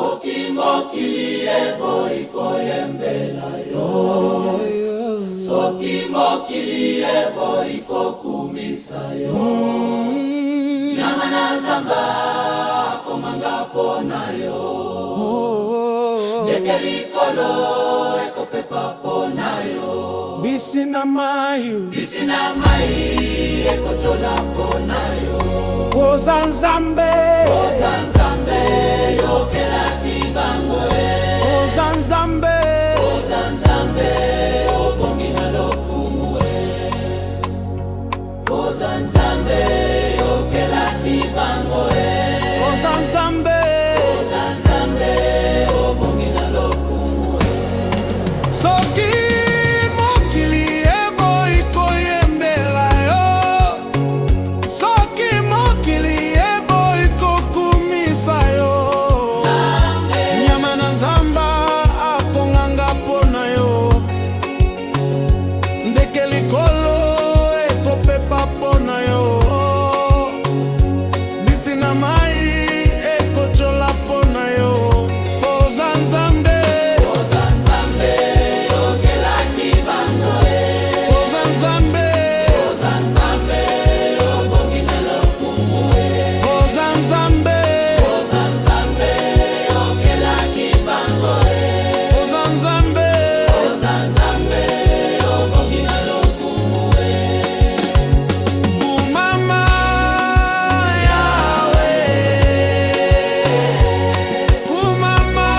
Soki mokili eboyi koyembela yo, soki mokili eboyi kokumisa yo, nyama na zamba komanga pona yo, ndeke likolo ekopepa pona yo, bisi na mai ekochola pona yo, Oza Nzambe yokela kibango Oza Nzambe obongi na lokumu Oza Nzambe yokela kibango Oza Nzambe obongi na lokumu soki mokili eboyi koyembela yo, soki mokili eboyi kokumisa yo, nyama na zamba akonganga pona yo, ndeke likolo ekopepa pona yo, bisi na mai ekochola pona yo. Oza Nzambe yokela kibango Oza Nzambe obongi na lokumu Oza Nzambe yokela kibango Oza Nzambe obongi na lokumu Kumama Yawe, Kumama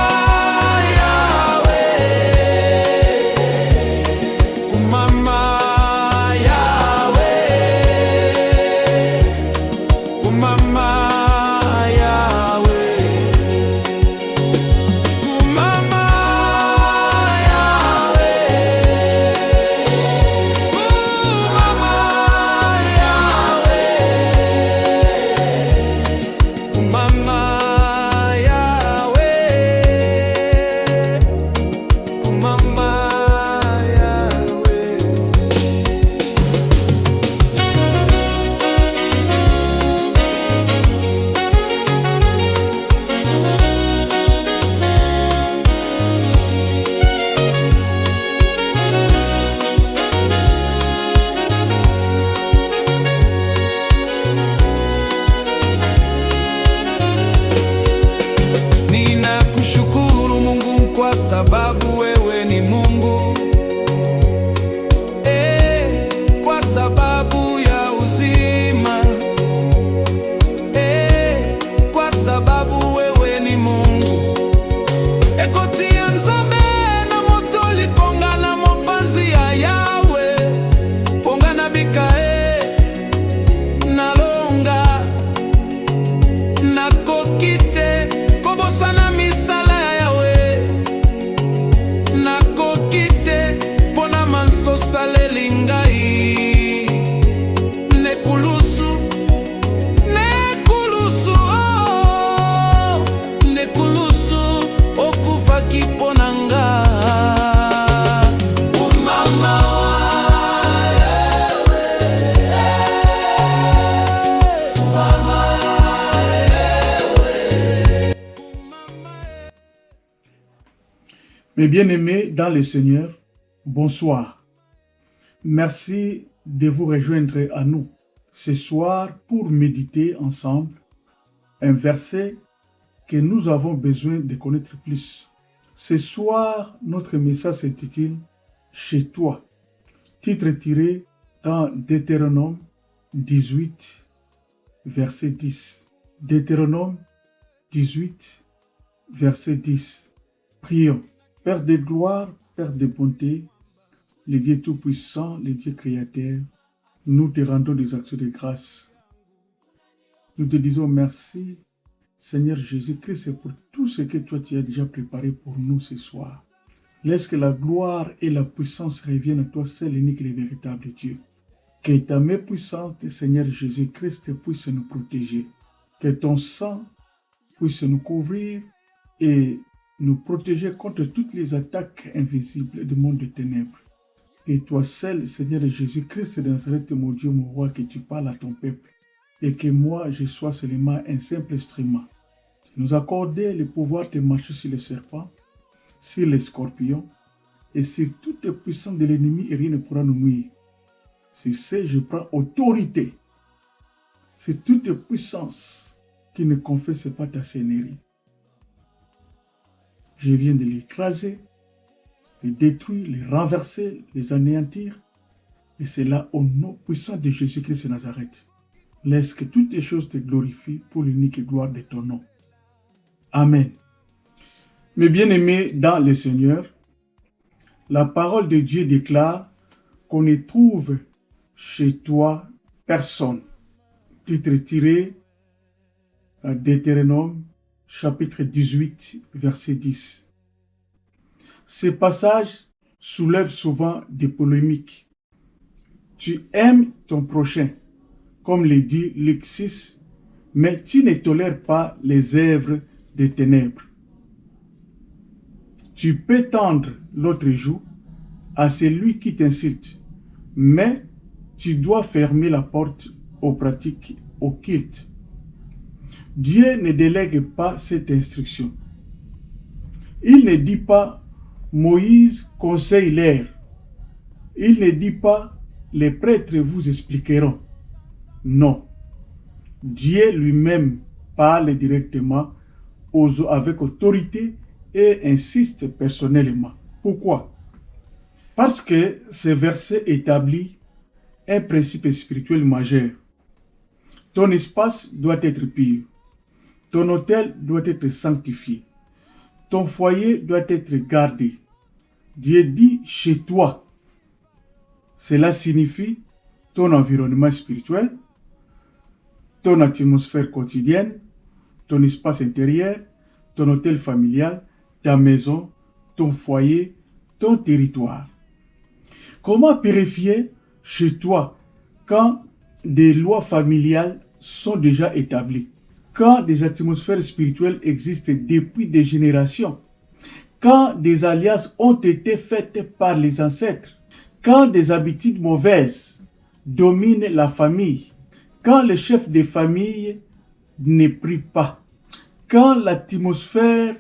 Yawe, Kumama Yawe, Kumama Yawe, Kumama Yawe, Kumama Yawe, Kumama Yawe, Kumama Yawe. Ninakushukuru Mungu kwa sababu wewe ni Mungu, kwa sababu ya uzima, kwa sababu wewe ni Mungu. Ekoti ya Nzambe na moto likonga na mopanzi ya Yawe, ponga na bikae na longa na kokite kobosana misala ya Yawe, na kokite pona manso saleli ngai, nekulusu nekulusu okufaki pona nga. Kumama Mes bien-aimés dans le Seigneur, bonsoir. Merci de vous rejoindre à nous ce soir pour méditer ensemble un verset que nous avons besoin de connaître plus. Ce soir, notre message s'intitule « Chez toi », titre tiré dans Deutéronome 18, verset 10. Deutéronome 18, verset 10. Prions. Père de gloire, Père de bonté, le Dieu Tout-Puissant, le Dieu Créateur, nous te rendons des actions de grâce. Nous te disons merci, Seigneur Jésus-Christ, pour tout ce que toi tu as déjà préparé pour nous ce soir. Laisse que la gloire et la puissance reviennent à toi seul, unique et véritable Dieu. Que ta main puissante, Seigneur Jésus-Christ, puisse nous protéger. Que ton sang puisse nous couvrir et nous protéger contre toutes les attaques invisibles du monde des ténèbres. Et toi seul, Seigneur Jésus-Christ de Nazareth, mon Dieu, mon roi, que tu parles à ton peuple. Et que moi, je sois seulement un simple instrument. nous accorder le pouvoir de marcher sur les serpents, sur les scorpions et sur toute puissance de l'ennemi et rien ne pourra nous nuire. Sur ce, je prends autorité sur toute puissance qui ne confesse pas ta seigneurie. Je viens de l'écraser, les détruire, les renverser, les anéantir. Et c'est là au nom puissant de Jésus-Christ de Nazareth. Laisse que toutes les choses te glorifient pour l'unique gloire de ton nom. Amen. Mes bien-aimés dans le Seigneur, la parole de Dieu déclare qu'on ne trouve chez toi personne. Titre tiré à Deutéronome, chapitre 18, verset 10. Ce passage soulève souvent des polémiques. Tu aimes ton prochain, comme le dit Luc 6, mais tu ne tolères pas les œuvres des ténèbres. Tu peux tendre l'autre joue à celui qui t'insulte, mais tu dois fermer la porte aux pratiques occultes. Dieu ne délègue pas cette instruction. Il ne dit pas Moïse conseille l'air. Il ne dit pas les prêtres vous expliqueront. Non. Dieu lui-même parle directement avec autorité et insiste personnellement. Pourquoi? Parce que ce verset établit un principe spirituel majeur. Ton espace doit être pur. Ton autel doit être sanctifié. Ton foyer doit être gardé. Dieu dit chez toi. Cela signifie ton environnement spirituel, ton atmosphère quotidienne, ton espace intérieur, ton hôtel familial, ta maison, ton foyer, ton territoire. Comment purifier chez toi quand des lois familiales sont déjà établies, quand des atmosphères spirituelles existent depuis des générations, quand des alliances ont été faites par les ancêtres, quand des habitudes mauvaises dominent la famille, quand le chef de famille ne prie pas, quand l'atmosphère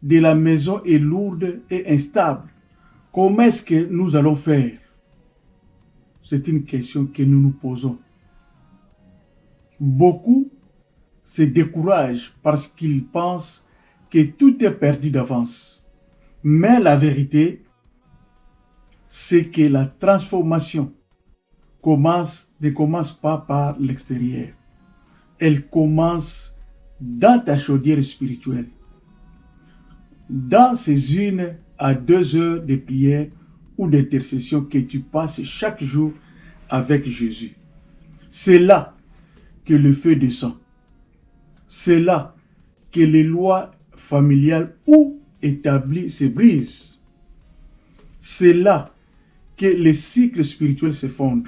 de la maison est lourde et instable, comment est-ce que nous allons faire? C'est une question que nous nous posons. Beaucoup se découragent parce qu'ils pensent que tout est perdu d'avance. Mais la vérité, c'est que la transformation ne commence pas par l'extérieur. Elle commence dans ta chaudière spirituelle. Dans ces 1 à 2 heures de prière ou d'intercession que tu passes chaque jour avec Jésus. C'est là que le feu descend. C'est là que les lois familiales ou établies se brisent. C'est là que les cycles spirituels se fondent.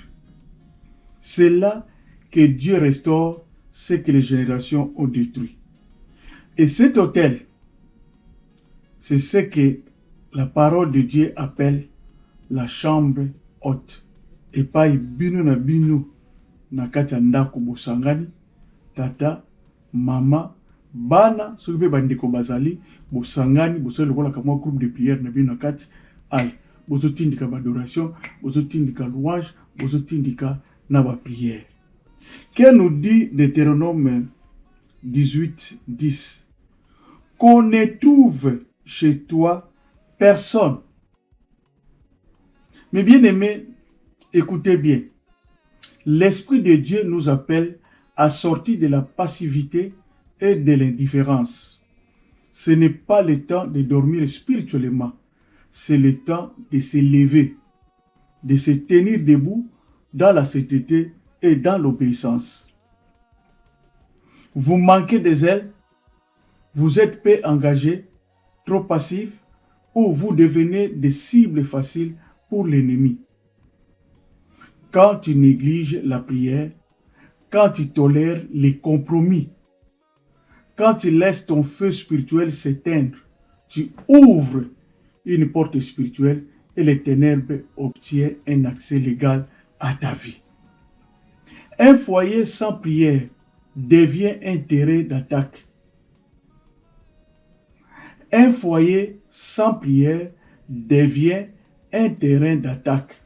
C'est là que Dieu restaure ce que les générations ont détruit. Et cet autel, c'est ce que la parole de Dieu appelle la chambre haute. Et pas bino na bino na kati ya ndako bosangani, tata, mama, bana, soki pe bandeko bazali, bosangani, bosali lokola kamwa groupe de prière na bino na kati, al, bozotindika adoration, bozotindika louange, bozotindika na ba prière. Que nous dit Deutéronome 18, 10? Qu'on ne trouve chez toi personne. Mais bien aimés, écoutez bien. L'Esprit de Dieu nous appelle à sortir de la passivité et de l'indifférence. Ce n'est pas le temps de dormir spirituellement. C'est le temps de se lever, de se tenir debout dans la sainteté et dans l'obéissance. Vous manquez de zèle, vous êtes peu engagé, trop passif, ou vous devenez des cibles faciles pour l'ennemi. Quand tu négliges la prière, quand tu tolères les compromis, quand tu laisses ton feu spirituel s'éteindre, tu ouvres une porte spirituelle et les ténèbres obtiennent un accès légal à ta vie. Un foyer sans prière devient un terrain d'attaque. Un foyer sans prière devient un terrain d'attaque.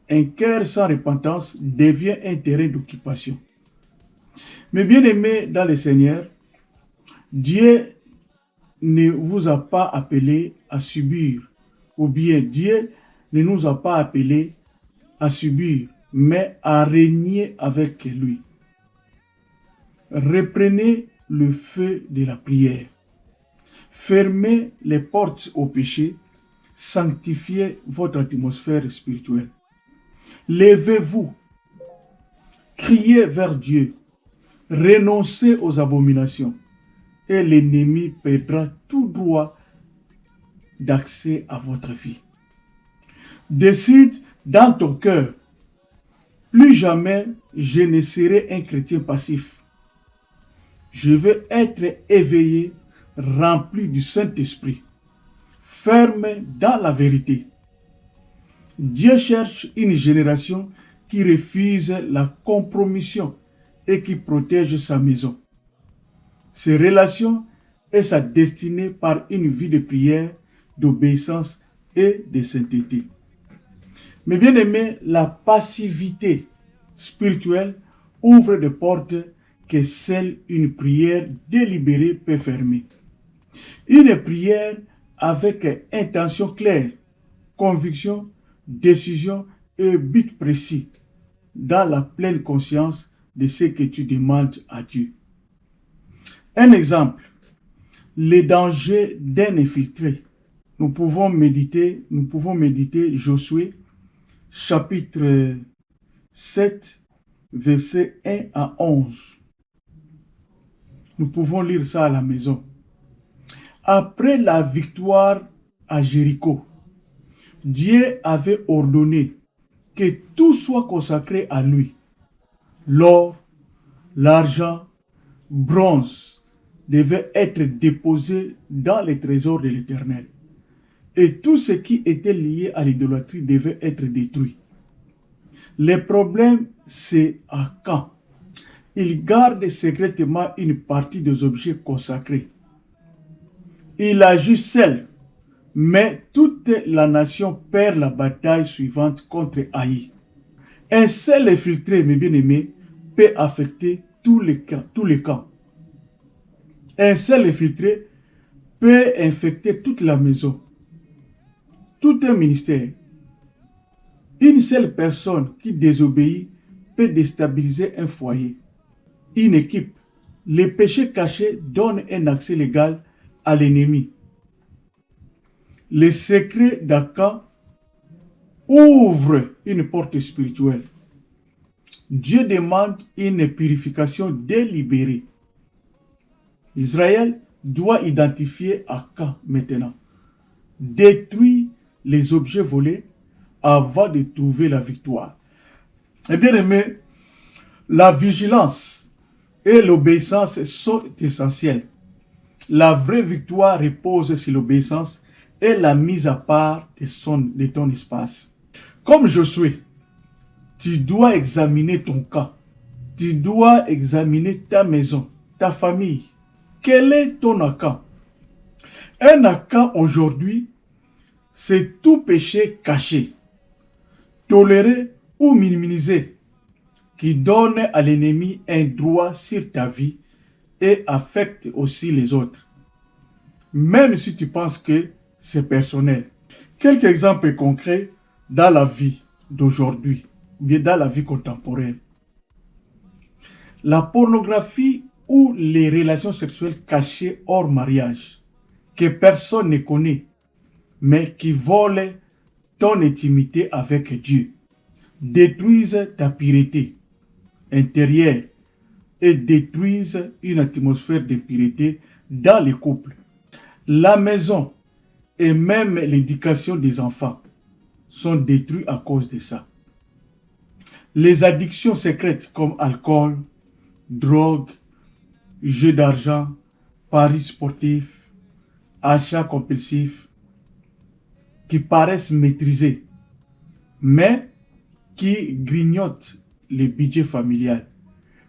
Un cœur sans repentance devient un terrain d'occupation. Mais bien aimés dans le Seigneur, Dieu ne vous a pas appelé à subir, ou bien Dieu ne nous a pas appelés à subir, mais à régner avec lui. Reprenez le feu de la prière. Fermez les portes au péché. Sanctifiez votre atmosphère spirituelle. Levez-vous. Criez vers Dieu. Renoncez aux abominations. Et l'ennemi perdra tout droit d'accès à votre vie. Décide dans ton cœur, plus jamais je ne serai un chrétien passif. Je veux être éveillé, rempli du Saint-Esprit, ferme dans la vérité. Dieu cherche une génération qui refuse la compromission et qui protège sa maison, ses relations et sa destinée par une vie de prière, d'obéissance et de sainteté. Mais bien aimé, la passivité spirituelle ouvre des portes que seule une prière délibérée peut fermer. Une prière avec intention claire, conviction, décision et but précis, dans la pleine conscience de ce que tu demandes à Dieu. Un exemple, les dangers d'un infiltré. Nous pouvons méditer Josué, chapitre 7, versets 1 à 11. Nous pouvons lire ça à la maison. Après la victoire à Jéricho, Dieu avait ordonné que tout soit consacré à lui. L'or, l'argent, bronze devaient être déposés dans les trésors de l'Éternel. Et tout ce qui était lié à l'idolâtrie devait être détruit. Le problème, c'est Akan. Il garde secrètement une partie des objets consacrés. Il agit seul, mais toute la nation perd la bataille suivante contre Haï. Un seul infiltré, mes bien-aimés, peut affecter tous les camps. Un seul infiltré peut infecter toute la maison, tout un ministère. Une seule personne qui désobéit peut déstabiliser un foyer, une équipe. Les péchés cachés donnent un accès légal à l'ennemi. Les secrets d'Akan ouvrent une porte spirituelle. Dieu demande une purification délibérée. Israël doit identifier Akan maintenant. Détruire les objets volés avant de trouver la victoire. Et bien aimé, la vigilance et l'obéissance sont essentielles. La vraie victoire repose sur l'obéissance et la mise à part de ton espace. Comme Josué, tu dois examiner ton cas. Tu dois examiner ta maison, ta famille. Quel est ton Akan? Un Akan aujourd'hui, c'est tout péché caché, toléré ou minimisé, qui donne à l'ennemi un droit sur ta vie et affecte aussi les autres. Même si tu penses que c'est personnel. Quelques exemples concrets dans la vie d'aujourd'hui, bien dans la vie contemporaine. La pornographie ou les relations sexuelles cachées hors mariage, que personne ne connaît, mais qui volent ton intimité avec Dieu, détruisent ta pureté intérieure et détruisent une atmosphère de pureté dans les couples. La maison et même l'éducation des enfants sont détruits à cause de ça. Les addictions secrètes comme alcool, drogue, jeux d'argent, paris sportifs, achats compulsifs, qui paraissent maîtrisés, mais qui grignotent le budget familial,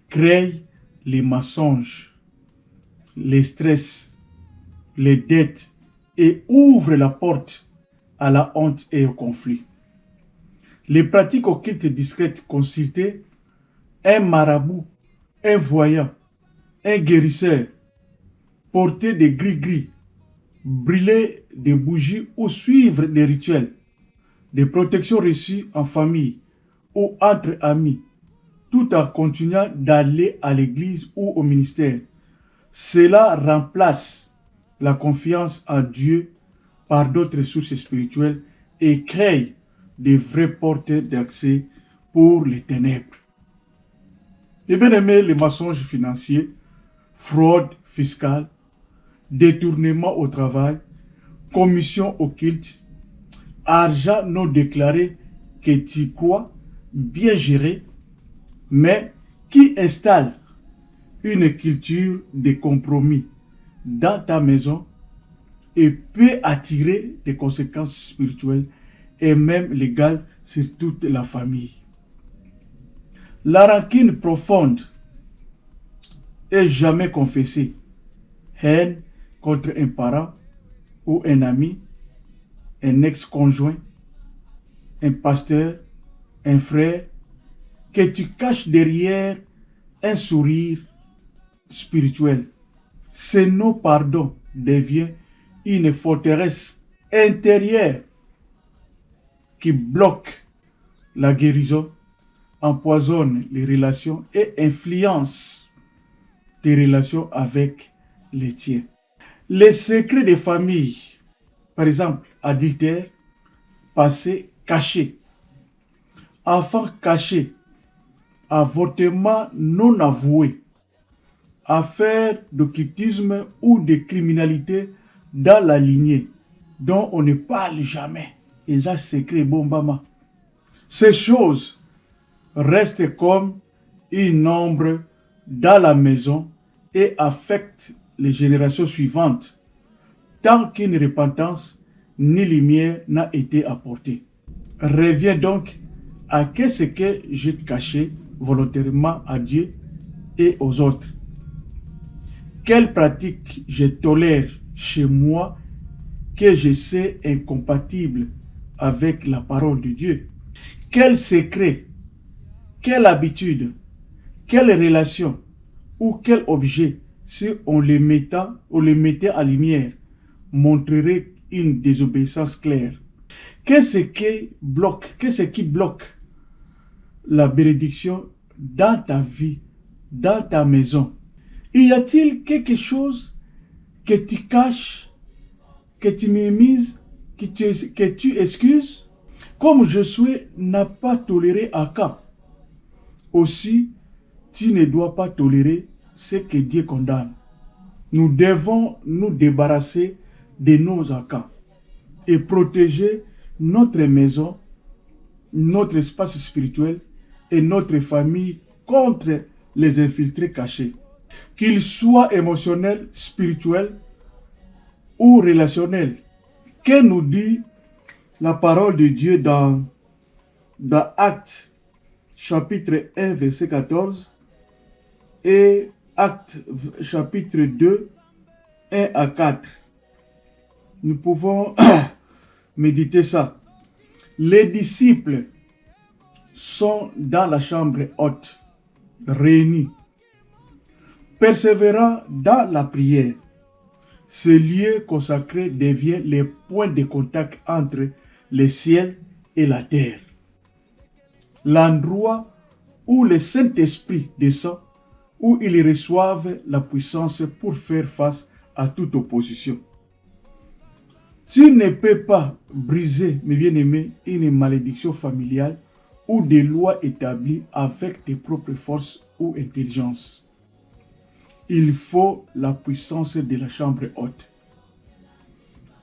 créent les mensonges, les stress, les dettes et ouvre la porte à la honte et au conflit. Les pratiques occultes discrètes consulter un marabout, un voyant, un guérisseur, porter des gris-gris, brûler des bougies ou suivre des rituels, des protections reçues en famille ou entre amis, tout en continuant d'aller à l'église ou au ministère. Cela remplace la confiance en Dieu par d'autres sources spirituelles et crée des vraies portes d'accès pour les ténèbres. Et bien aimé, les mensonges financiers, fraude fiscale, détournement au travail, commission occulte, argent non déclaré que tu crois bien géré, mais qui installe une culture de compromis dans ta maison et peut attirer des conséquences spirituelles et même légales sur toute la famille. La rancune profonde est jamais confessée. Haine contre un parent ou un ami, un ex-conjoint, un pasteur, un frère, que tu caches derrière un sourire spirituel. Ce non-pardon devient une forteresse intérieure qui bloque la guérison, empoisonne les relations et influence tes relations avec les tiens. Les secrets des familles, par exemple, adultère, passé caché, enfant caché, avortement non avoué, affaires d'occultisme ou de criminalité dans la lignée dont on ne parle jamais. Et ça, secret, bombama. Ces choses restent comme une ombre dans la maison et affectent les générations suivantes tant qu'une repentance ni lumière n'a été apportée. Reviens donc à ce que j'ai caché volontairement à Dieu et aux autres. Quelle pratique je tolère chez moi que je sais incompatible avec la parole de Dieu? Quel secret, quelle habitude, quelle relation ou quel objet, si on les mettait en lumière, montrerait une désobéissance claire? Qu'est-ce qui bloque la bénédiction dans ta vie, dans ta maison? Y a-t-il quelque chose que tu caches, que tu minimises, que tu excuses? Comme Josué n'a pas toléré Achan, aussi tu ne dois pas tolérer ce que Dieu condamne. Nous devons nous débarrasser de nos Achans et protéger notre maison, notre espace spirituel et notre famille contre les infiltrés cachés. Qu'ils soient émotionnels, spirituels ou relationnels. Que nous dit la parole de Dieu dans Actes chapitre 1 verset 14 et Actes chapitre 2 1 à 4. Nous pouvons méditer ça. Les disciples sont dans la chambre haute, réunis, persévérant dans la prière. Ce lieu consacré devient le point de contact entre le ciel et la terre. L'endroit où le Saint-Esprit descend, où ils reçoivent la puissance pour faire face à toute opposition. Tu ne peux pas briser, mes bien-aimés, une malédiction familiale ou des lois établies avec tes propres forces ou intelligence. Il faut la puissance de la chambre haute.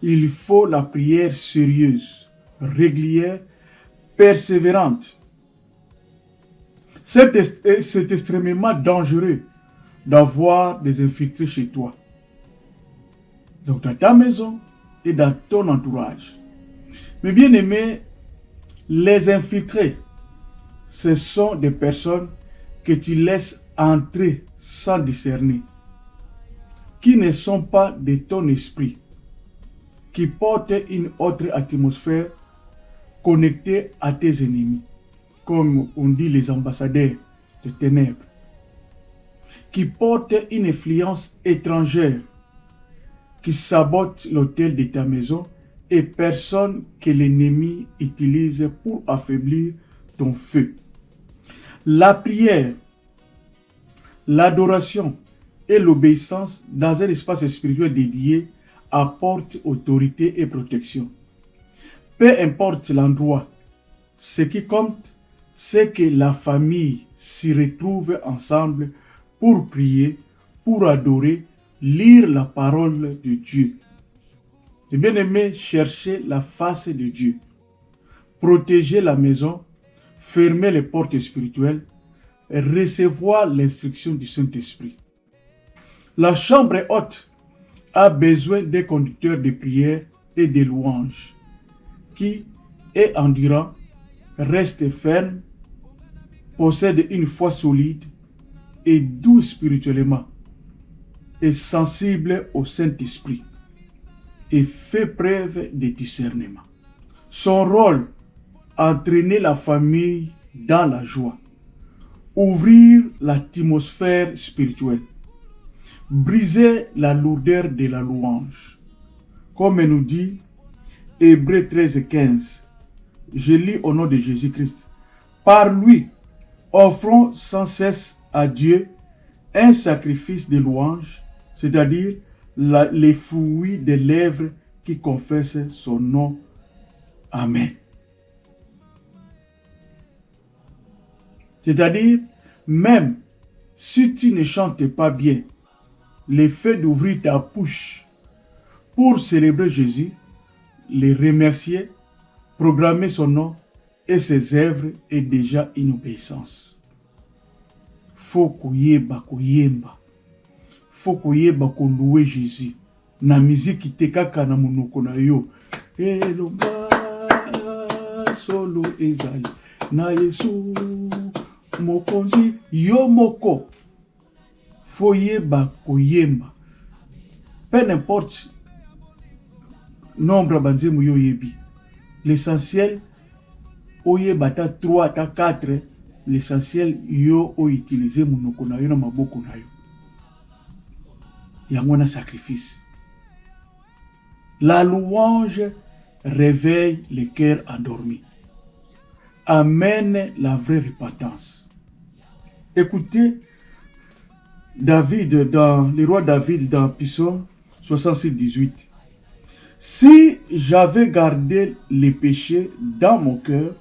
Il faut la prière sérieuse, régulière, persévérante. C'est extrêmement dangereux d'avoir des infiltrés chez toi. Donc dans ta maison et dans ton entourage. Mais bien aimés, les infiltrés, ce sont des personnes que tu laisses entrer sans discerner, qui ne sont pas de ton esprit, qui porte une autre atmosphère connectée à tes ennemis, comme on dit les ambassadeurs de ténèbres, qui porte une influence étrangère, qui sabote l'autel de ta maison et personne que l'ennemi utilise pour affaiblir ton feu. La prière, l'adoration et l'obéissance dans un espace spirituel dédié apportent autorité et protection. Peu importe l'endroit, ce qui compte, c'est que la famille s'y retrouve ensemble pour prier, pour adorer, lire la parole de Dieu. J'ai bien aimé chercher la face de Dieu, protéger la maison, fermer les portes spirituelles, et recevoir l'instruction du Saint-Esprit. La chambre haute a besoin des conducteurs de prière et de louanges qui, et endurant, restent fermes, possèdent une foi solide et doux spirituellement, est sensible au Saint-Esprit et fait preuve de discernement. Son rôle, entraîner la famille dans la joie, ouvrir l'atmosphère spirituelle, briser la lourdeur de la louange. Comme nous dit Hébreux 13:15, je lis au nom de Jésus-Christ. Par lui, offrons sans cesse à Dieu un sacrifice de louange, c'est-à-dire les fruits des lèvres qui confessent son nom. Amen. C'est-à-dire, même si tu ne chantes pas bien, le fait d'ouvrir ta bouche pour célébrer Jésus, le remercier, programmer son nom et ses œuvres est déjà une obéissance. Faut koyeba koyemba. Faut koyeba louer Jésus. Na musique te kaka na monoko na yo. Elomba solo ezali na Yesu mokonzi yo moko. Faut yeba koyemba. Peu n'importe nombre banzemu yo yebi. L'essentiel oyeba ta 3 ta 4, l'essentiel yo o utiliser monoko na yo na maboko na yo. Yango na sacrifice. La louange réveille le cœur endormi, amène la vraie repentance. Écoutez le roi David dans Psaume 66:18. Si j'avais gardé les péchés dans mon cœur,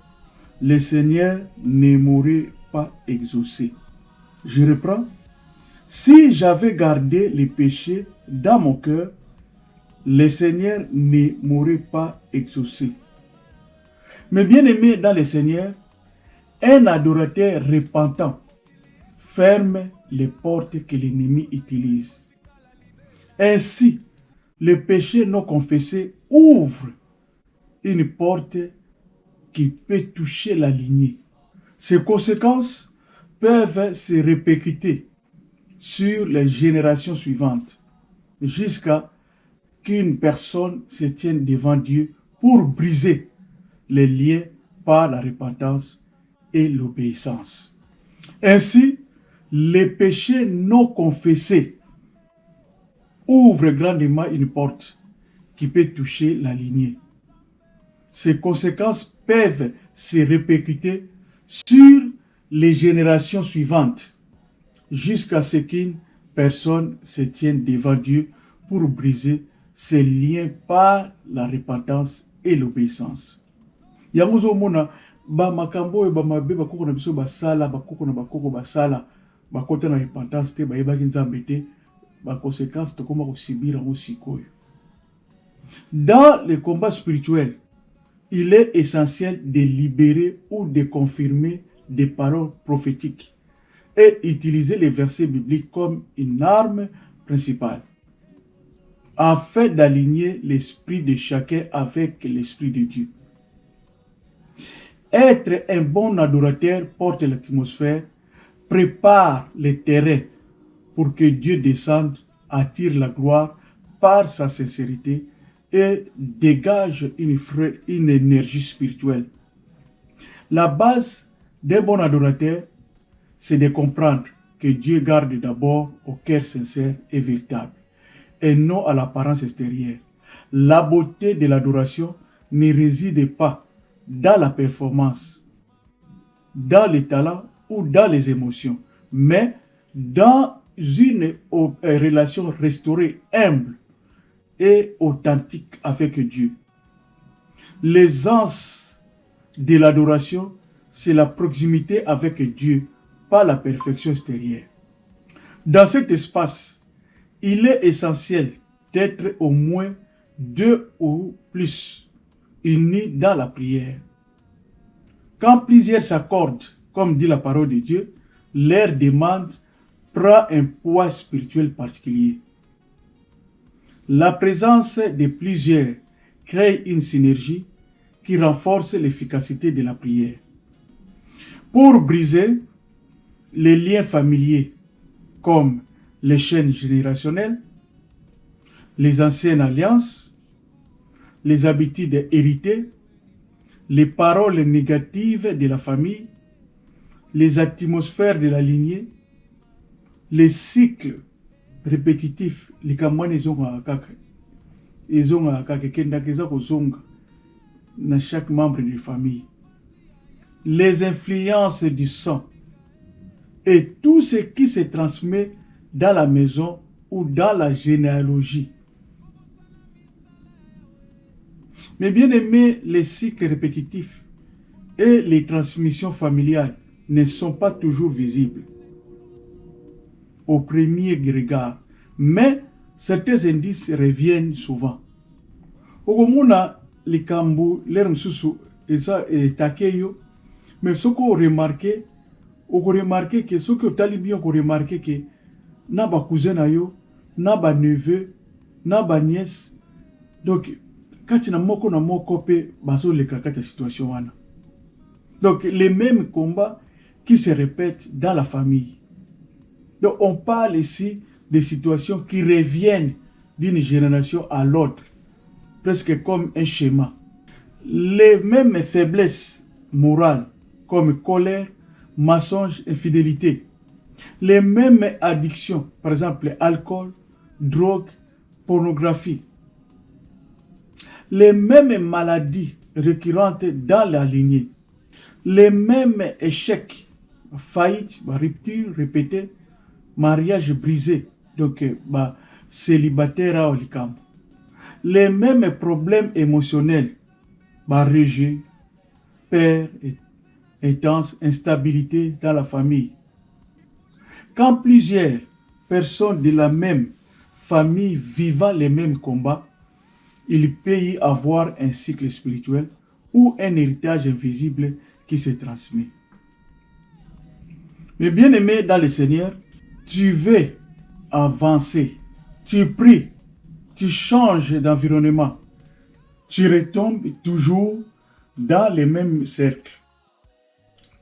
le Seigneur ne m'aurait pas exaucé. Je reprends. Si j'avais gardé les péchés dans mon cœur, le Seigneur ne m'aurait pas exaucé. Mais bien aimé dans le Seigneur, un adorateur repentant ferme les portes que l'ennemi utilise. Ainsi, le péché non confessé ouvre une porte qui peut toucher la lignée. Ces conséquences peuvent se répercuter sur les générations suivantes, jusqu'à qu'une personne se tienne devant Dieu pour briser les liens par la repentance et l'obéissance. Ainsi, les péchés non confessés ouvrent grandement une porte qui peut toucher la lignée. Ces conséquences peuvent se répercuter sur les générations suivantes, jusqu'à ce qu'une personne se tienne devant Dieu pour briser ces liens par la repentance et l'obéissance. Yango mona ba makambo ba mabe ba koko na biso basala ba koko na bakoko basala ba kota na repentance te ba yebaki nzambe te ba conséquences to koma ko sibira ngo sikoyo. Dans le combat spirituel, il est essentiel de libérer ou de confirmer des paroles prophétiques et utiliser les versets bibliques comme une arme principale, afin d'aligner l'esprit de chacun avec l'esprit de Dieu. Être un bon adorateur porte l'atmosphère, prépare le terrain pour que Dieu descende, attire la gloire par sa sincérité et dégage une énergie spirituelle. La base d'un bon adorateur, c'est de comprendre que Dieu garde d'abord au cœur sincère et véritable, et non à l'apparence extérieure. La beauté de l'adoration ne réside pas dans la performance, dans les talents ou dans les émotions, mais dans une relation restaurée, humble et authentique avec Dieu. L'aisance de l'adoration, c'est la proximité avec Dieu, pas la perfection extérieure. Dans cet espace, il est essentiel d'être au moins 2 ou plus unis dans la prière. Quand plusieurs s'accordent, comme dit la parole de Dieu, leur demande prend un poids spirituel particulier. La présence de plusieurs crée une synergie qui renforce l'efficacité de la prière. Pour briser les liens familiers, comme les chaînes générationnelles, les anciennes alliances, les habitudes héritées, les paroles négatives de la famille, les atmosphères de la lignée, les cycles répétitifs, les chaque membre de la famille, les influences du sang et tout ce qui se transmet dans la maison ou dans la généalogie. Mais bien aimé, les cycles répétitifs et les transmissions familiales ne sont pas toujours visibles au premier regard, mais certains indices reviennent souvent. Okomona likambu lermsusu esa takeyo, mais ce qu'on remarqué, que ce que talibien qu'on remarqué que na ba cousin na yo, na ba neveu, na ba nièce, donc kati na moko pe baso le kakata situation wana. Donc les mêmes combats qui se répètent dans la famille. Donc on parle ici des situations qui reviennent d'une génération à l'autre, presque comme un schéma. Les mêmes faiblesses morales comme colère, mensonge, infidélité. Les mêmes addictions, par exemple alcool, drogue, pornographie. Les mêmes maladies récurrentes dans la lignée. Les mêmes échecs, faillites, ruptures répétées, mariage brisé, donc célibataire à Olikam. Les mêmes problèmes émotionnels, rejet, peur, intense, instabilité dans la famille. Quand plusieurs personnes de la même famille vivant les mêmes combats, il peut y avoir un cycle spirituel ou un héritage invisible qui se transmet. Mais bien aimé dans le Seigneur, tu veux avancer, tu pries, tu changes d'environnement, tu retombes toujours dans les mêmes cercles,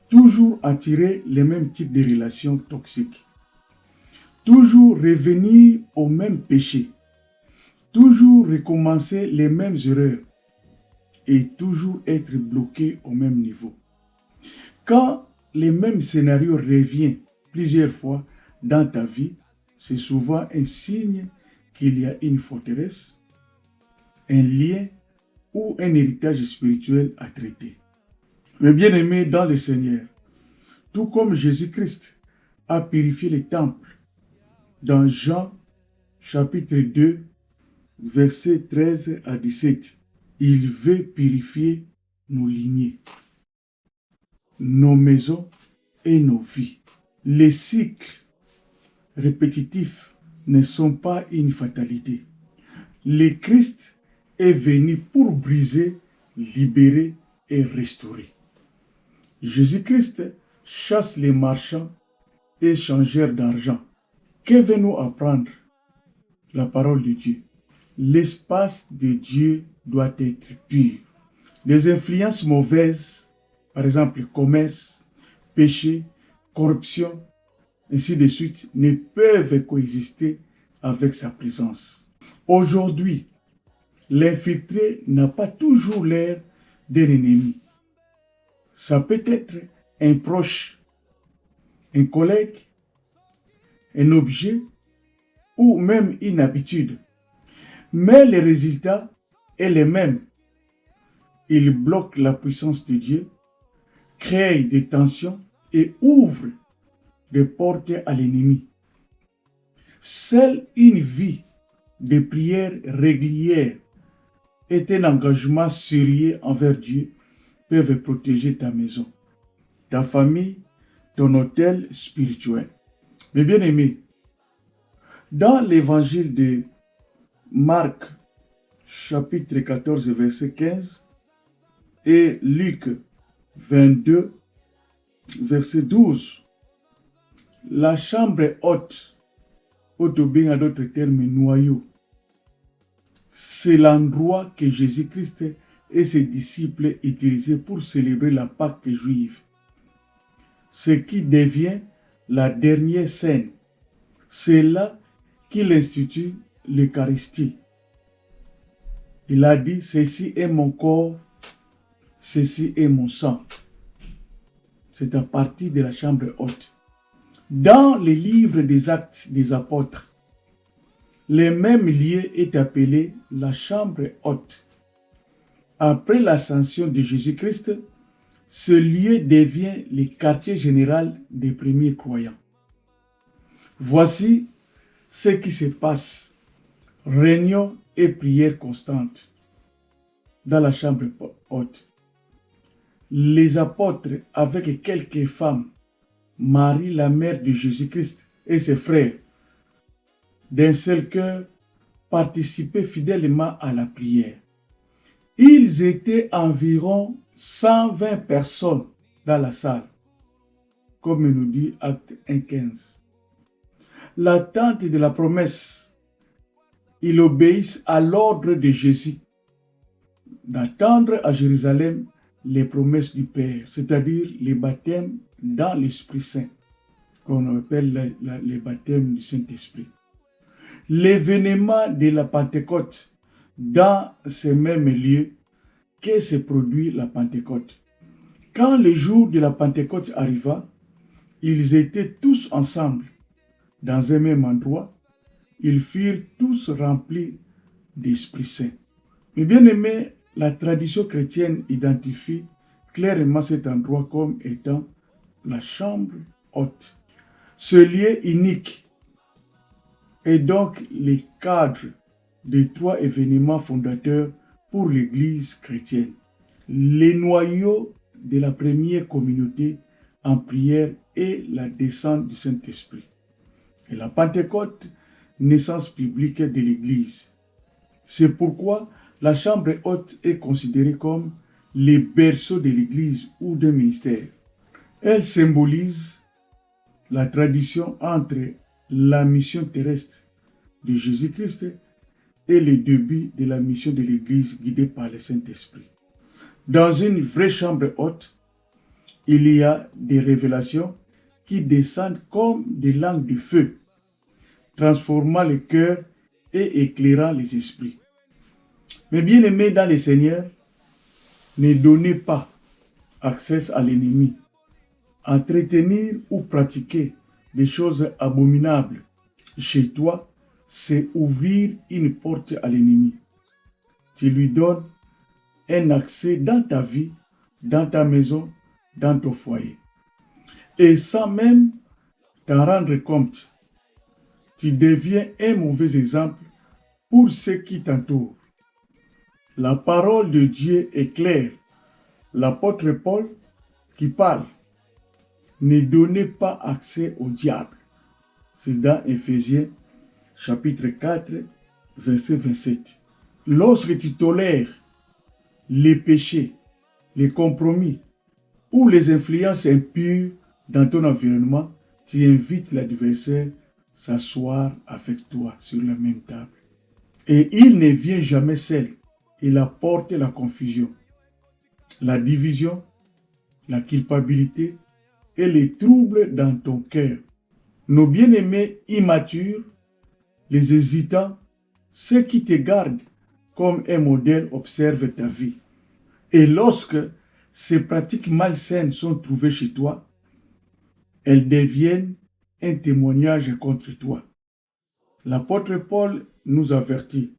toujours attirer les mêmes types de relations toxiques, toujours revenir au même péché, toujours recommencer les mêmes erreurs et toujours être bloqué au même niveau. Quand le même scénario revient plusieurs fois dans ta vie, c'est souvent un signe qu'il y a une forteresse, un lien ou un héritage spirituel à traiter. Mais bien aimé dans le Seigneur, tout comme Jésus-Christ a purifié les temples, dans Jean chapitre 2, versets 13 à 17, il veut purifier nos lignées, nos maisons et nos vies. Les cycles répétitifs ne sont pas une fatalité. Le Christ est venu pour briser, libérer et restaurer. Jésus-Christ chasse les marchands et échangeurs d'argent. Que veut-nous apprendre? La parole de Dieu. L'espace de Dieu doit être pur. Les influences mauvaises, par exemple le commerce, péché, corruption, ainsi de suite, ne peuvent coexister avec sa présence. Aujourd'hui, L'infiltré n'a pas toujours l'air d'un ennemi. Ça peut être un proche, un collègue, un objet ou même une habitude. Mais le résultat est le même. Il bloque la puissance de Dieu, crée des tensions et ouvre des portes à l'ennemi. Seule une vie de prière régulière et un engagement sérieux envers Dieu peuvent protéger ta maison, ta famille, ton hôtel spirituel. Mes bien-aimés, dans l'évangile de Marc, chapitre 14, verset 15, et Luc 22, verset 12, la chambre haute, bien à d'autres termes, noyau, c'est l'endroit que Jésus-Christ et ses disciples utilisaient pour célébrer la Pâque juive, ce qui devient la dernière scène. C'est là qu'il institue l'Eucharistie. Il a dit, ceci est mon corps, ceci est mon sang. C'est à partir de la chambre haute. Dans les livres des Actes des Apôtres, le même lieu est appelé la chambre haute. Après l'ascension de Jésus-Christ, ce lieu devient le quartier général des premiers croyants. Voici ce qui se passe. Réunion et prière constante dans la chambre haute. Les apôtres, avec quelques femmes, Marie, la mère de Jésus-Christ, et ses frères, d'un seul cœur, participaient fidèlement à la prière. Ils étaient environ 120 personnes dans la salle, comme nous dit Acte 1,15. L'attente de la promesse, ils obéissent à l'ordre de Jésus d'attendre à Jérusalem les promesses du Père, c'est-à-dire les baptêmes dans l'Esprit Saint, qu'on appelle les baptêmes du Saint-Esprit. L'événement de la Pentecôte dans ce même lieu que se produit la Pentecôte. Quand le jour de la Pentecôte arriva, ils étaient tous ensemble dans un même endroit. Ils furent tous remplis d'Esprit Saint. Mais bien aimé, la tradition chrétienne identifie clairement cet endroit comme étant la chambre haute. Ce lieu unique est donc le cadre des trois événements fondateurs pour l'Église chrétienne. Les noyaux de la première communauté en prière et la descente du Saint-Esprit. Et la Pentecôte, naissance publique de l'Église. C'est pourquoi la chambre haute est considérée comme le berceau de l'Église ou d'un ministère. Elle symbolise la tradition entre la mission terrestre de Jésus-Christ et le début de la mission de l'Église guidée par le Saint-Esprit. Dans une vraie chambre haute, il y a des révélations qui descendent comme des langues de feu, transformant le cœur et éclairant les esprits. Mais bien aimés dans le Seigneur, ne donnez pas accès à l'ennemi. Entretenir ou pratiquer des choses abominables chez toi, c'est ouvrir une porte à l'ennemi. Tu lui donnes un accès dans ta vie, dans ta maison, dans ton foyer. Et sans même t'en rendre compte, tu deviens un mauvais exemple pour ceux qui t'entourent. La parole de Dieu est claire. L'apôtre Paul qui parle. Ne donnez pas accès au diable. C'est dans Éphésiens chapitre 4, verset 27. Lorsque tu tolères les péchés, les compromis ou les influences impures dans ton environnement, tu invites l'adversaire à s'asseoir avec toi sur la même table. Et il ne vient jamais seul. Il apporte la confusion, la division, la culpabilité et les troubles dans ton cœur. Nos bien-aimés immatures, les hésitants, ceux qui te gardent comme un modèle observe ta vie. Et lorsque ces pratiques malsaines sont trouvées chez toi, elles deviennent un témoignage contre toi. L'apôtre Paul nous avertit,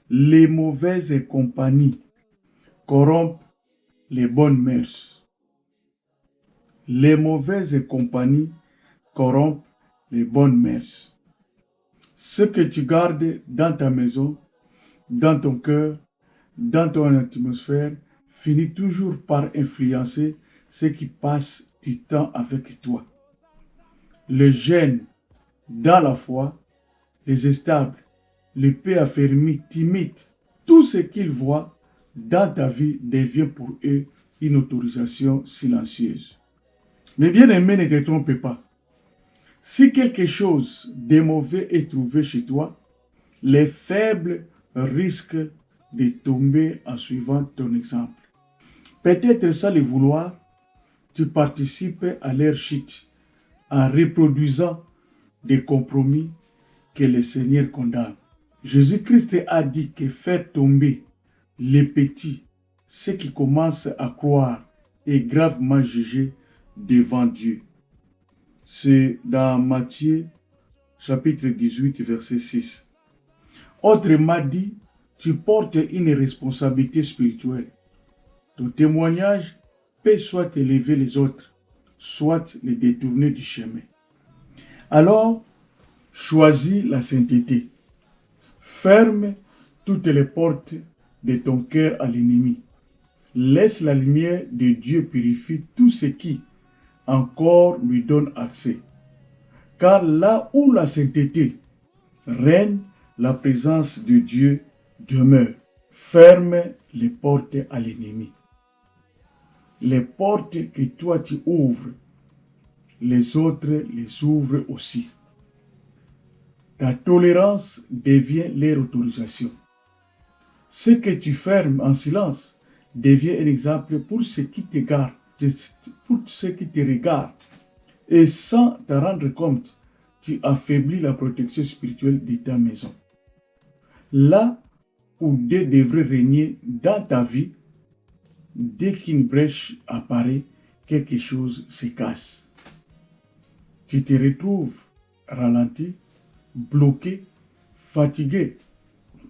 les mauvaises compagnies corrompent les bonnes mœurs. Les mauvaises compagnies corrompent les bonnes mœurs. Ce que tu gardes dans ta maison, dans ton cœur, dans ton atmosphère, finit toujours par influencer ceux qui passent du temps avec toi. Le jeune dans la foi, les instables, les peu affermis, timides, tout ce qu'ils voient dans ta vie devient pour eux une autorisation silencieuse. Mais bien aimé, ne te trompe pas. Si quelque chose de mauvais est trouvé chez toi, les faibles risquent de tomber en suivant ton exemple. Peut-être sans le vouloir, tu participes à leur chute en reproduisant des compromis que le Seigneur condamne. Jésus-Christ a dit que faire tomber les petits, ceux qui commencent à croire, est gravement jugé devant Dieu. C'est dans Matthieu chapitre 18, verset 6. Autrement dit, tu portes une responsabilité spirituelle. Ton témoignage peut soit élever les autres, soit les détourner du chemin. Alors, choisis la sainteté. Ferme toutes les portes de ton cœur à l'ennemi. Laisse la lumière de Dieu purifier tout ce qui encore lui donne accès. Car là où la sainteté règne, la présence de Dieu demeure. Ferme les portes à l'ennemi. Les portes que toi tu ouvres, les autres les ouvrent aussi. Ta tolérance devient leur autorisation. Ce que tu fermes en silence devient un exemple pour ceux qui te regardent, Et sans te rendre compte, tu affaiblis la protection spirituelle de ta maison. Là où Dieu devrait régner dans ta vie, dès qu'une brèche apparaît, quelque chose se casse. Tu te retrouves ralenti, bloqué, fatigué.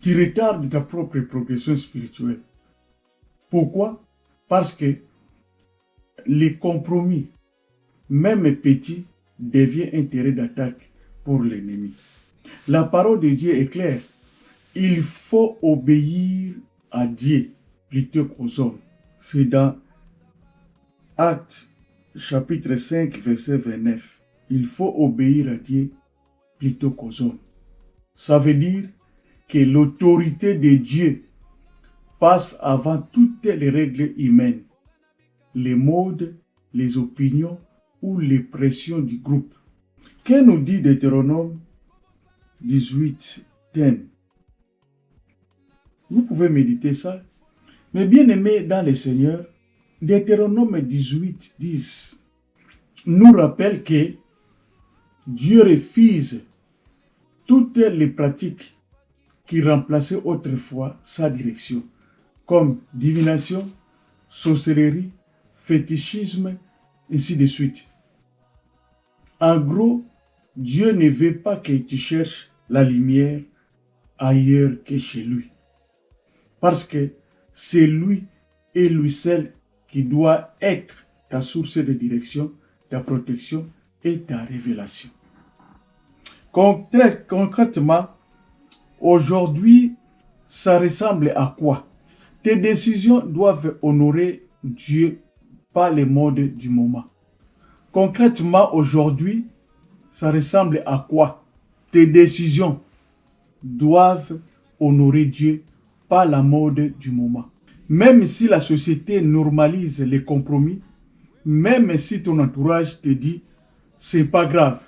Tu retardes ta propre progression spirituelle. Pourquoi? Parce que les compromis, même petits, deviennent un terrain d'attaque pour l'ennemi. La parole de Dieu est claire. Il faut obéir à Dieu plutôt qu'aux hommes. C'est dans Actes chapitre 5, verset 29. Il faut obéir à Dieu plutôt qu'aux hommes. Ça veut dire que l'autorité de Dieu passe avant toutes les règles humaines, les modes, les opinions ou les pressions du groupe. Que nous dit Deutéronome 18, 10? Vous pouvez méditer ça. Mais bien aimé dans le Seigneur, Deutéronome 18, 10 nous rappelle que Dieu refuse toutes les pratiques qui remplaçaient autrefois sa direction, comme divination, sorcellerie, fétichisme, ainsi de suite. En gros, Dieu ne veut pas que tu cherches la lumière ailleurs que chez lui. Parce que c'est lui et lui seul qui doit être ta source de direction, ta protection et ta révélation. Concrètement, aujourd'hui, ça ressemble à quoi? Tes décisions doivent honorer Dieu, pas les modes du moment. Concrètement, aujourd'hui, ça ressemble à quoi? Tes décisions doivent honorer Dieu, pas la mode du moment. Même si la société normalise les compromis, même si ton entourage te dit « c'est pas grave,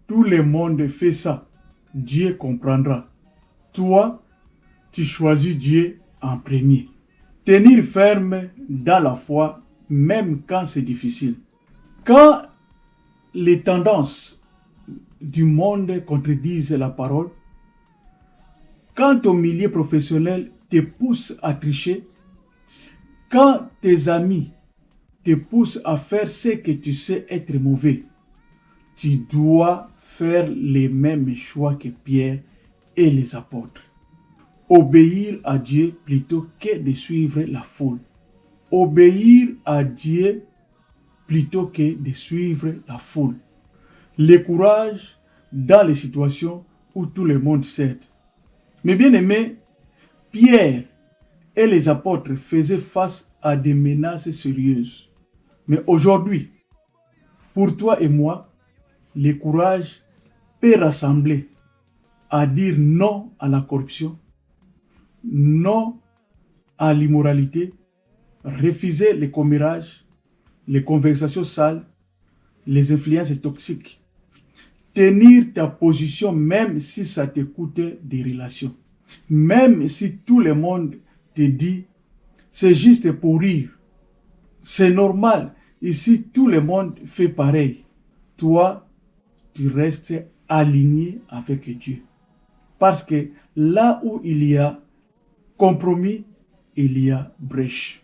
tout le monde fait ça, Dieu comprendra ». Toi, tu choisis Dieu en premier. Tenir ferme dans la foi, même quand c'est difficile. Quand les tendances du monde contredisent la parole, quand ton milieu professionnel te poussent à tricher, quand tes amis te poussent à faire ce que tu sais être mauvais, tu dois faire les mêmes choix que Pierre et les apôtres. Obéir à Dieu plutôt que de suivre la foule. Obéir à Dieu plutôt que de suivre la foule. Le courage dans les situations où tout le monde cède. Mais bien aimé, Pierre et les apôtres faisaient face à des menaces sérieuses. Mais aujourd'hui, pour toi et moi, le courage peut rassembler à dire non à la corruption, non à l'immoralité, refuser les commérages, les conversations sales, les influences toxiques. Tenir ta position même si ça te coûte des relations. Même si tout le monde te dit c'est juste pour rire. C'est normal. Ici, tout le monde fait pareil. Toi, tu restes aligné avec Dieu. Parce que là où il y a compromis, il y a brèche.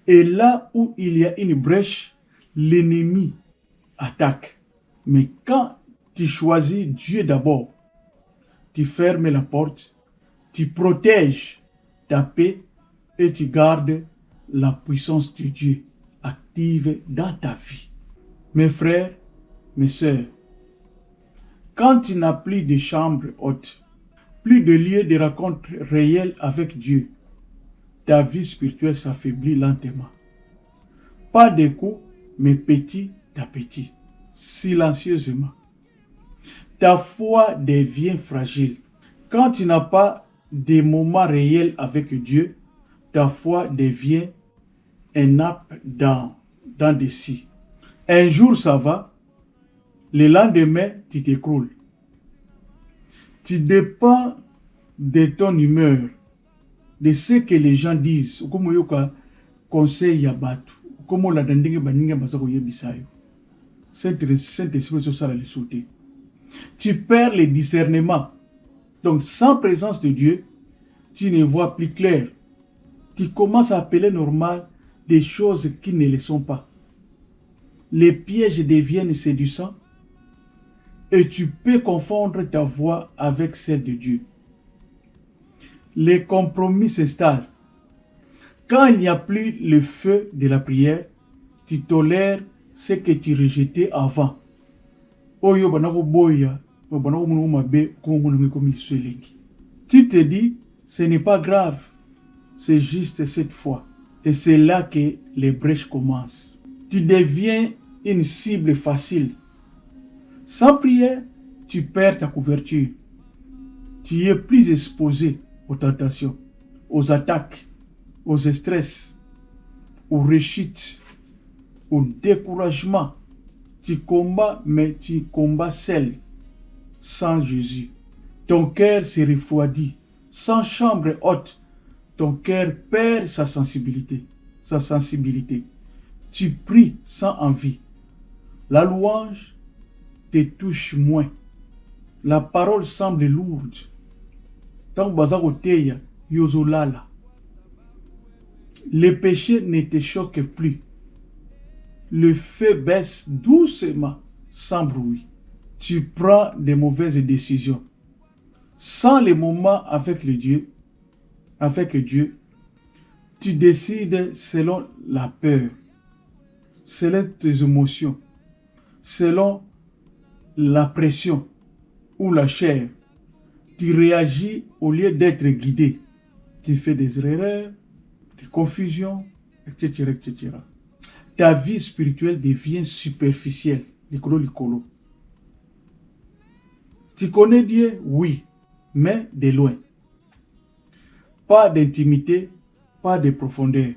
Et là où il y a une brèche, l'ennemi attaque. Mais quand tu choisis Dieu d'abord, tu fermes la porte, tu protèges ta paix et tu gardes la puissance de Dieu active dans ta vie. Mes frères, mes sœurs, quand tu n'as plus de chambre haute, plus de lieu de rencontre réelle avec Dieu, ta vie spirituelle s'affaiblit lentement. Pas de coups, mais petit à petit, silencieusement. Ta foi devient fragile. Quand tu n'as pas de moments réels avec Dieu, ta foi devient un nappe dans des scies. Un jour ça va, le lendemain tu t'écroules. Tu dépends de ton humeur, de ce que les gens disent. Comme yoka conseil ya batu, comme la dandenge baninga basako yebisayo. Saint-Esprit sur ça le sauter. Tu perds le discernement. Donc sans présence de Dieu, tu ne vois plus clair. Tu commences à appeler normal des choses qui ne le sont pas. Les pièges deviennent séduisants et tu peux confondre ta voix avec celle de Dieu. Les compromis s'installent. Quand il n'y a plus le feu de la prière, tu tolères ce que tu rejetais avant. Tu te dis, ce n'est pas grave, c'est juste cette fois. Et c'est là que les brèches commencent. Tu deviens une cible facile. Sans prière, tu perds ta couverture. Tu es plus exposé aux tentations, aux attaques, aux stress, aux rechutes, au découragement. Tu combats, mais tu combats seul, sans Jésus. Ton cœur se refroidit. Sans chambre haute, ton cœur perd sa sensibilité. Tu pries sans envie. La louange te touche moins. La parole semble lourde. Tant bazaroteya yozolala. Le péché ne te choque plus. Le feu baisse doucement, sans bruit. Tu prends de mauvaises décisions. Sans les moments avec Dieu, tu décides selon la peur, selon tes émotions, selon la pression ou la chair. Tu réagis au lieu d'être guidé. Tu fais des erreurs, des confusions, etc., etc. Ta vie spirituelle devient superficielle. Licolo. Tu connais Dieu? Oui, mais de loin. Pas d'intimité, pas de profondeur.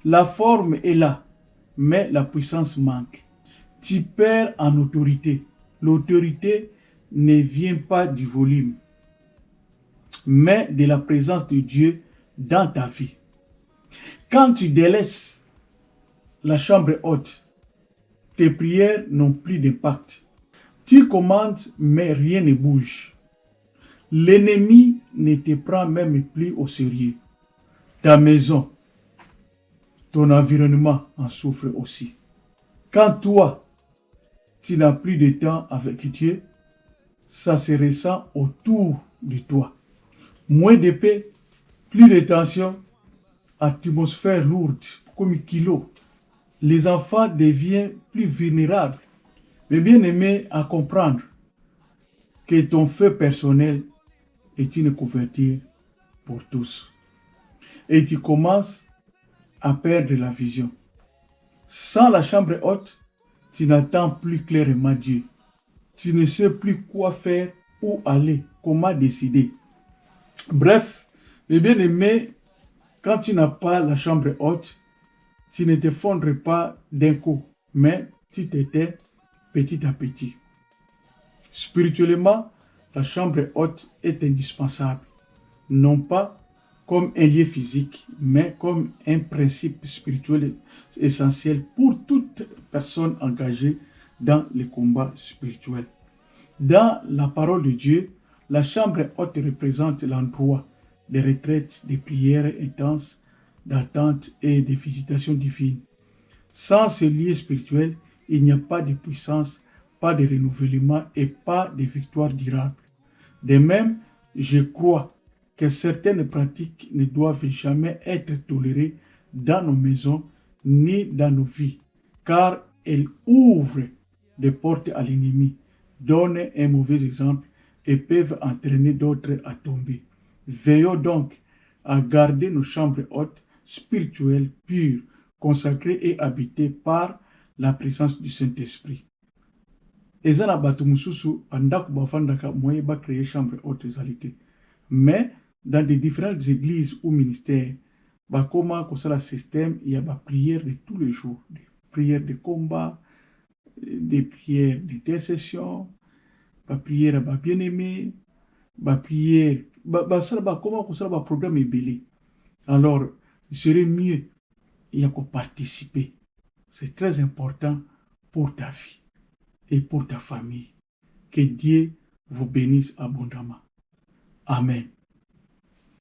La forme est là, mais la puissance manque. Tu perds en autorité. L'autorité ne vient pas du volume, mais de la présence de Dieu dans ta vie. Quand tu délaisses la chambre haute, tes prières n'ont plus d'impact. Tu commandes, mais rien ne bouge. l'ennemi ne te prend même plus au sérieux. Ta maison, ton environnement en souffre aussi. Quand toi, tu n'as plus de temps avec Dieu, ça se ressent autour de toi. Moins de paix, plus de tension, atmosphère lourde, comme kilo. Les enfants deviennent plus vulnérables. Mais bien aimé à comprendre que ton feu personnel est une couverture pour tous. Et tu commences à perdre la vision. Sans la chambre haute, tu n'entends plus clairement Dieu. Tu ne sais plus quoi faire, où aller, comment décider. Bref, mes bien-aimés, quand tu n'as pas la chambre haute, tu ne t'effondres pas d'un coup, mais tu t'éteins petit à petit. Spirituellement, la chambre haute est indispensable, non pas comme un lieu physique, mais comme un principe spirituel essentiel pour toute personne engagée dans les combats spirituels. Dans la parole de Dieu, la chambre haute représente l'endroit des retraites, des prières intenses, d'attente et de visitations divines. Sans ce lieu spirituel, il n'y a pas de puissance, pas de renouvellement et pas de victoire durable. De même, je crois que certaines pratiques ne doivent jamais être tolérées dans nos maisons ni dans nos vies, car elles ouvrent des portes à l'ennemi, donnent un mauvais exemple et peuvent entraîner d'autres à tomber. Veillons donc à garder nos chambres hautes, spirituelles, pures, consacrées et habitées par la présence du Saint-Esprit. Eza na bato mususu andako bafandaka moye ba créer chambre haute ezalité. Mais dans des différentes églises ou ministères, bakoma kosala système, il y a ba prières de tous les jours, des prières de combat, des prières d'intercession, ba prières ba bien-aimé, ba prières comment kosala ba programme ebélé. Alors, il serait mieux il y a qu'à participer. C'est très important pour ta vie et pour ta famille. Que Dieu vous bénisse abondamment. Amen.